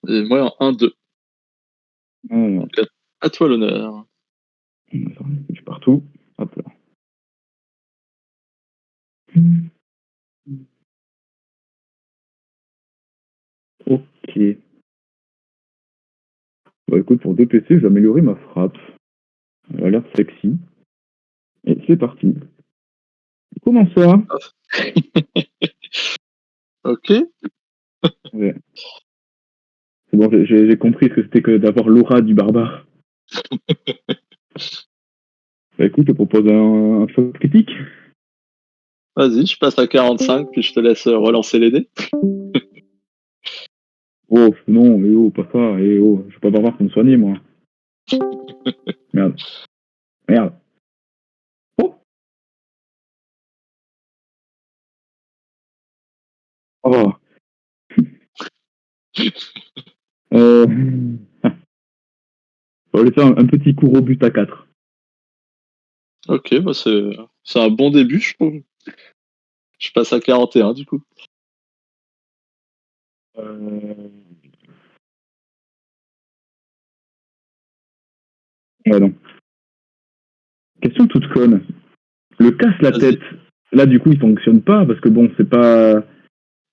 Et moi en 1-2. Alors, Donc à toi l'honneur. attends, je suis partout. Hop là. Ok. Bah écoute, pour 2 PC, je vais améliorer ma frappe. Elle a l'air sexy. Et c'est parti. Comment ça? Ok. Ouais. C'est bon, j'ai compris ce que c'était que d'avoir l'aura du barbare. Bah écoute, je te propose un choc critique. Vas-y, je passe à 45, puis je te laisse relancer les dés. Oh, non, mais oh, pas ça. Et oh, je suis pas barbare pour me soigner, moi. Merde. Merde. Oh. Oh. Euh... On va lui faire un petit coup au but à 4. Ok, bah c'est un bon début, je trouve. Je passe à 41 du coup. Ouais, non. Question toute conne. Le casse la Vas-y. tête, là, du coup, il fonctionne pas parce que bon, c'est pas.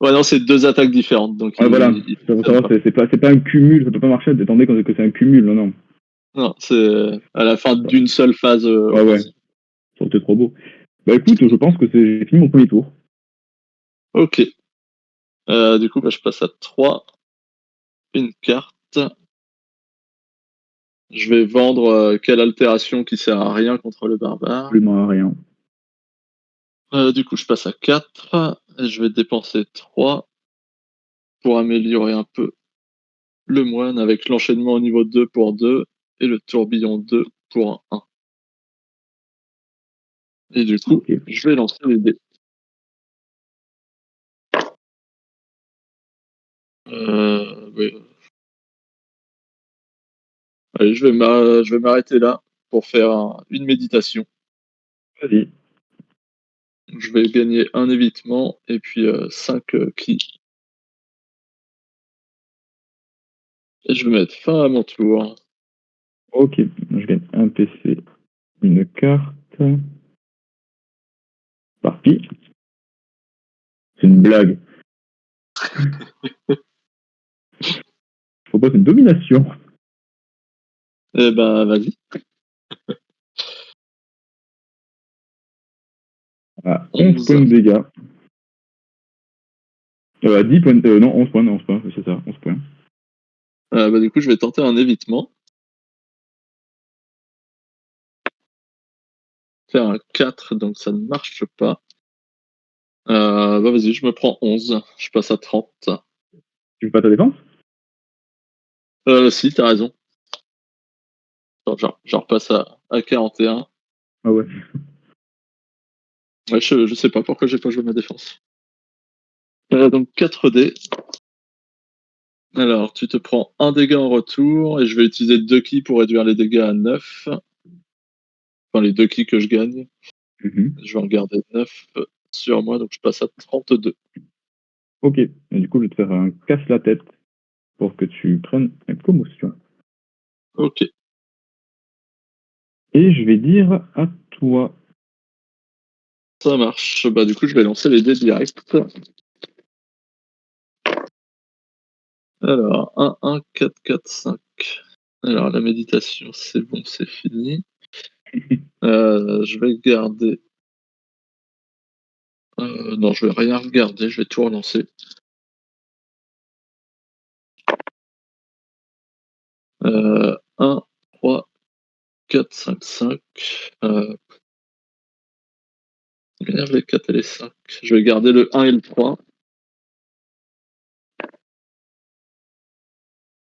Ouais, non, c'est 2 attaques différentes, donc Ouais, voilà. il Ça faut fonctionne savoir, pas. c'est pas un cumul, ça peut pas marcher étant donné que c'est un cumul, non, non. Non, c'est à la fin d'une seule phase Ouais, ouais. offensive. C'était trop beau. Bah écoute, je pense que j'ai fini mon premier tour. Ok. Du coup, bah, je passe à 3. Une carte. Je vais vendre quelle altération qui sert à rien contre le barbare. Absolument rien. Du coup, je passe à 4. Et je vais dépenser 3 pour améliorer un peu le moine avec l'enchaînement au niveau 2 pour 2 et le tourbillon 2 pour 1. Et du coup, Ok. je vais lancer les dés. Oui. Allez, je vais m'arrêter là pour faire une méditation. Vas-y. Je vais gagner un évitement et puis 5 ki. Et je vais mettre fin à mon tour. Ok. Je gagne un PC, une carte. Parti. C'est une blague. Faut pas une domination. Eh ben, vas-y. À 11 11. points de dégâts. 10 points. Non, 11 points, non, 11 points, c'est ça, 11 points. Bah, du coup, je vais tenter un évitement. Faire un 4, donc ça ne marche pas. Bah, vas-y, je me prends 11. Je passe à 30. Tu veux pas ta défense? Si, t'as raison. Attends, j'en repasse à 41. Ah ouais. Ouais, je sais pas pourquoi j'ai pas joué ma défense. Donc 4 dés. Alors, tu te prends un dégât en retour et je vais utiliser 2 ki pour réduire les dégâts à 9. Enfin, les 2 ki que je gagne. Je vais en garder 9 sur moi, donc je passe à 32. Ok. Et du coup, je vais te faire un casse la tête pour que tu prennes une commotion. Ok. Et je vais dire à toi. Ça marche. Bah, du coup, je vais lancer les dés direct. Alors, 1, 1, 4, 4, 5. Alors, la méditation, c'est bon, c'est fini. Je vais garder. Non, je vais rien regarder, je vais tout relancer. 1, 3, 4, 5, 5. M'énerve les 4 et les 5. Je vais garder le 1 et le 3.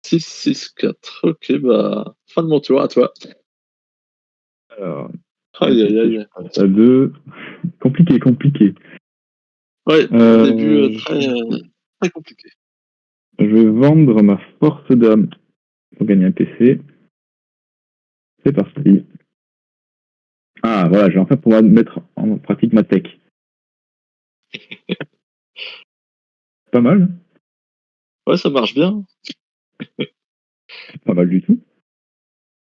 6, 6, 4. Ok, bah, fin de mon tour, à toi. Alors, Aïe, aïe, je aïe. passe à 2. Compliqué, compliqué. Ouais, début très, très compliqué. Je vais vendre ma force d'âme pour gagner un PC. C'est parti. Ah, voilà, je vais enfin pouvoir mettre en pratique ma tech. Pas mal. Ouais, ça marche bien. Pas mal du tout.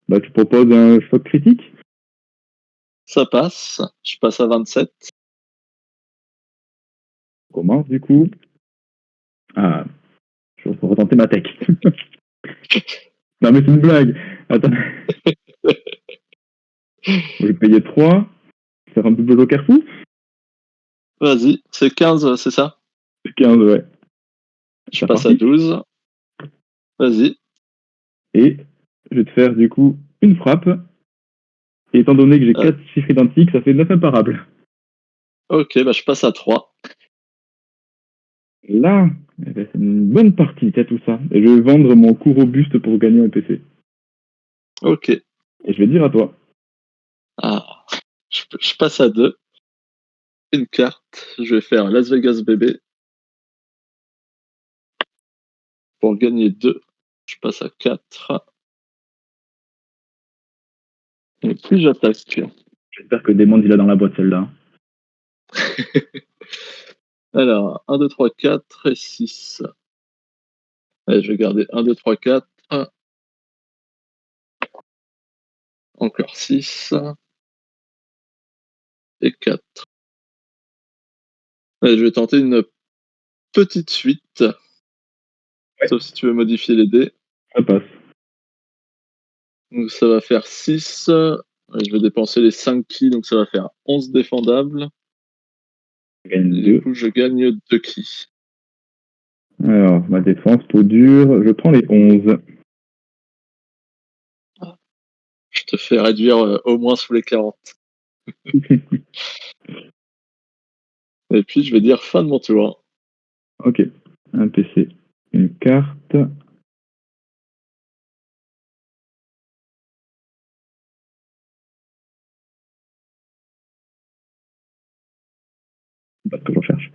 Bah, tu proposes un choc critique. Ça passe. Je passe à 27. On commence du coup. Ah, je vais retenter ma tech. Non, mais c'est une blague. Attends. Je vais payer 3. Faire un double joker fou. Vas-y, c'est 15, c'est ça? C'est 15, ouais. Je C'est passe à parti. 12. Vas-y. Et je vais te faire du coup une frappe. Et étant donné que j'ai 4 chiffres identiques, ça fait 9 imparables. Ok, bah je passe à 3. Là, eh ben, c'est une bonne partie, t'as tout ça. Et je vais vendre mon coup robuste pour gagner un PC. Ok. Et je vais dire à toi. Ah, je passe à 2. Une carte. Je vais faire Las Vegas bébé. Pour gagner 2. Je passe à 4. Et puis j'attaque. J'espère que Desmond il a dans la boîte celle-là. Alors, 1, 2, 3, 4 et 6. Allez, je vais garder 1, 2, 3, 4. Encore 6. Et 4. Allez, je vais tenter une petite suite. Ouais. Sauf si tu veux modifier les dés. Ça passe. Donc ça va faire 6. Je vais dépenser les 5 ki, donc ça va faire 11 défendables. Je gagne Et du 2. coup, je gagne 2 ki. Alors, ma défense, peau dure, je prends les 11. Je te fais réduire au moins sous les 40. Et puis, je vais dire fin de mon tour. Ok. Un PC. Une carte. C'est pas ce que je recherche.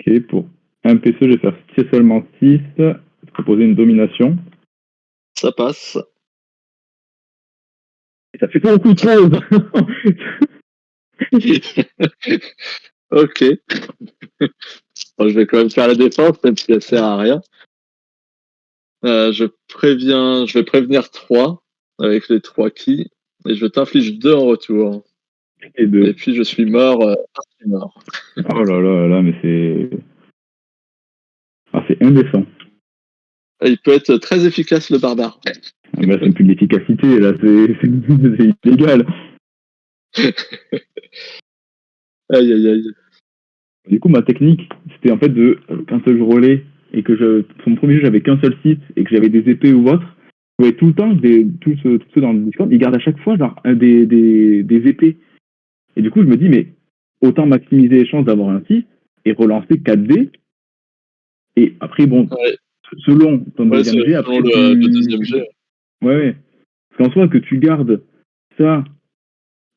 Ok, pour un PC, je vais faire seulement 6. Je vais proposer une domination. Ça passe. Et ça fait beaucoup trop. Ok. Bon, je vais quand même faire la défense, même si elle sert à rien. Je vais prévenir 3 avec les 3 ki. Et je t'inflige 2 en retour. Et 2. Et puis, je suis mort. Je suis mort. Oh là là là, mais c'est. Ah, c'est indécent. Et il peut être très efficace, le barbare. Ah, bah, c'est plus de l'efficacité, là, c'est illégal. Aïe, aïe, aïe. Du coup, ma technique, c'était en fait de, quand je relais et que sur mon premier jeu, j'avais qu'un seul site et que j'avais des épées ou autre, je voyais tout le temps tous ceux dans le Discord, ils gardent à chaque fois genre, des épées. Et du coup, je me dis, mais autant maximiser les chances d'avoir un 6 et relancer 4D. Et après, bon, Ouais, selon ton ouais deuxième jet, selon après, le deuxième jet. Ouais, ouais. Parce qu'en soi, que tu gardes ça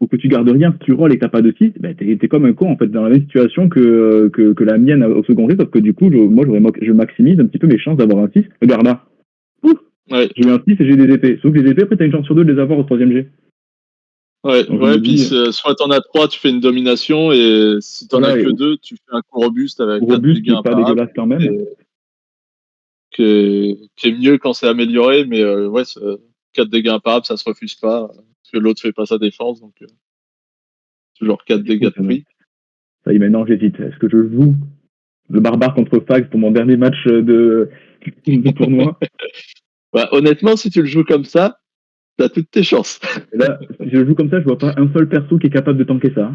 ou que tu gardes rien, que tu rolls et que t'as pas de 6, ben t'es comme un con en fait, dans la même situation que la mienne au second jet, sauf que du coup, moi je maximise un petit peu mes chances d'avoir un 6. Regarde là, ouf, Ouais, j'ai eu un 6 et j'ai des épées. Sauf que les épées, après t'as une chance sur deux de les avoir au troisième jet. ouais, Donc je ouais. me Puis dis, soit t'en as 3, tu fais une domination, et si t'en as voilà, que et 2, tu fais un coup robuste avec 4 robuste dégâts qui est pas imparables, dégueulasse quand même. et, qui est mieux quand c'est amélioré, mais ouais, 4 dégâts imparables, ça se refuse pas, parce que l'autre fait pas sa défense, donc toujours 4 Du coup, dégâts de prix. ça y est, maintenant j'hésite. Est-ce que je joue le barbare contre Fags pour mon dernier match de tournoi? Bah, honnêtement, si tu le joues comme ça, t'as toutes tes chances. Et là, si je joue comme ça, je vois pas un seul perso qui est capable de tanker ça.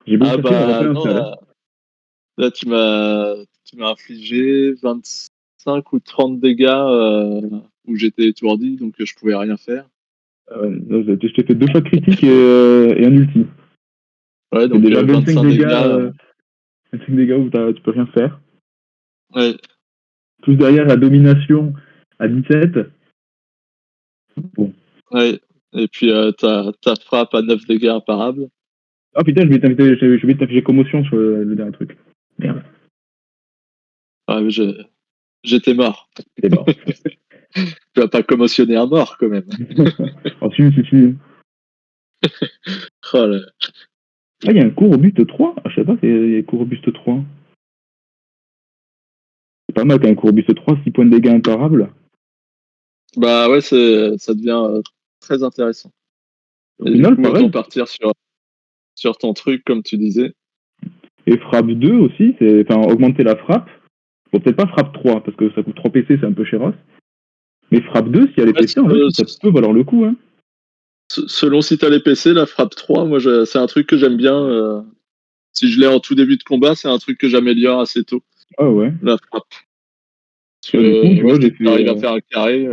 J'ai beau Ah chercher, j'en vois pas bah un non, seul. là tu m'as infligé 25 ou 30 dégâts où j'étais étourdi, donc je pouvais rien faire. Je t'ai fait 2 chocs critiques et un ulti. Ouais, C'est donc déjà 25 25 dégâts, dégâts. 25 dégâts où tu peux rien faire. Ouais, Plus derrière la domination à 17. Bon. ouais. Et puis ta frappe à 9 dégâts imparables. Ah putain, j'ai oublié de t'afficher commotion sur le dernier truc. Merde, Ouais, mais j'étais mort. c'est mort. Tu vas pas commotionner un mort quand même. Oh, si. Oh là. Ah, il y a un cours robuste 3. Ah, je sais pas, il y a un cours robuste 3. C'est pas mal, t'as un cours robuste 3, 6 points de dégâts imparables. Bah ouais, ça devient très intéressant. Au Et du final, coup, autant pareil. partir sur ton truc, comme tu disais. Et frappe 2 aussi, enfin, augmenter la frappe. Bon, peut-être pas frappe 3, parce que ça coûte 3 PC, c'est un peu chéros. Mais frappe 2, s'il y a les Ouais, PC, en vrai, ça peut valoir le coup. Hein. selon si t'as les PC, la frappe 3, moi, c'est un truc que j'aime bien. Si je l'ai en tout début de combat, c'est un truc que j'améliore assez tôt, Ah ouais. la frappe. Parce Bah, du coup, que, tu ouais, vois, si j'ai fait. t'arrives à faire un carré.